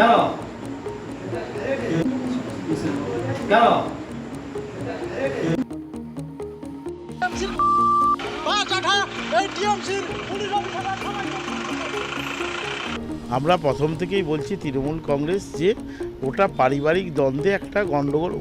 কেন কেন আমরা প্রথম থেকেই বলছি তৃণমূল কংগ্রেস যে ওটা পারিবারিক দ্বন্দ্বে একটা গণ্ডগোল,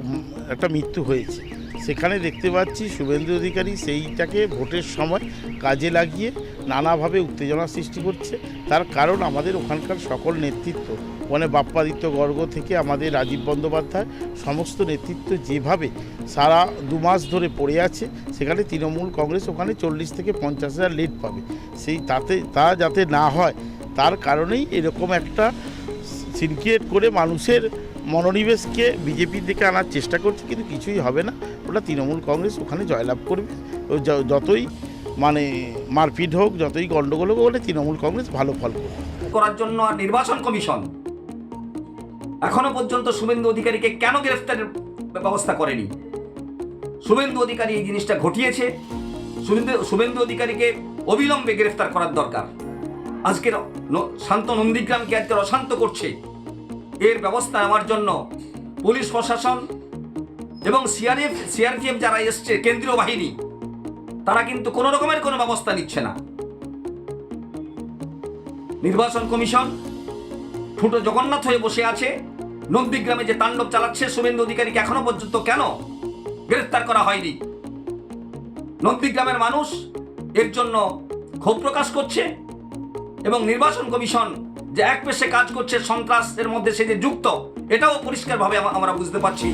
একটা মৃত্যু হয়েছে। সেখানে দেখতে পাচ্ছি শুভেন্দু অধিকারী সেইটাকে ভোটের সময় কাজে লাগিয়ে নানাভাবে উত্তেজনা সৃষ্টি করছে। তার কারণ আমাদের ওখানকার সকল নেতৃত্ব, মানে বাপ্পাদিত্য গর্গ থেকে আমাদের রাজীব বন্দ্যোপাধ্যায়, সমস্ত নেতৃত্ব যেভাবে সারা 2 মাস ধরে পড়ে আছে, সেখানে তৃণমূল কংগ্রেস ওখানে 40 থেকে 50,000 লিড পাবে। তা যাতে না হয় তার কারণেই এরকম একটা সিনক্রিয়েট করে মানুষের মনোনিবেশকে বিজেপির দিকে আনার চেষ্টা করছে, কিন্তু কিছুই হবে না। ওটা তৃণমূল কংগ্রেস ওখানে জয়লাভ করবে। যতই মানে মারপিট হোক, যতই গণ্ডগোল হোক, বলে তৃণমূল কংগ্রেস ভালো ফল করবে করার জন্য। আর নির্বাচন কমিশন এখনো পর্যন্ত শুভেন্দু অধিকারীকে কেন গ্রেফতারের ব্যবস্থা করেনি? শুভেন্দু অধিকারী এই জিনিসটা ঘটিয়েছে। শুভেন্দু অধিকারীকে অবিলম্বে গ্রেফতার করার দরকার। আজকের শান্ত নন্দীগ্রামকে আজকে অশান্ত করছে, এর ব্যবস্থা নেওয়ার জন্য পুলিশ প্রশাসন এবং সিআরপিএফ যারা এসছে, কেন্দ্রীয় বাহিনী, তারা কিন্তু কোনো রকমের কোনো ব্যবস্থা নিচ্ছে না। নির্বাচন কমিশন ঠুটো জগন্নাথ হয়ে বসে আছে। নন্দীগ্রামে যে তাণ্ডব চালাচ্ছে, শুভেন্দু অধিকারীকে এখনো পর্যন্ত কেন গ্রেফতার করা হয়নি? নন্দীগ্রামের মানুষ এর জন্য ক্ষোভ প্রকাশ করছে এবং নির্বাচন কমিশন যে এক পেশে কাজ করছে, সন্ত্রাসের মধ্যে সে যে যুক্ত, এটাও পরিষ্কারভাবে আমরা বুঝতে পারছি।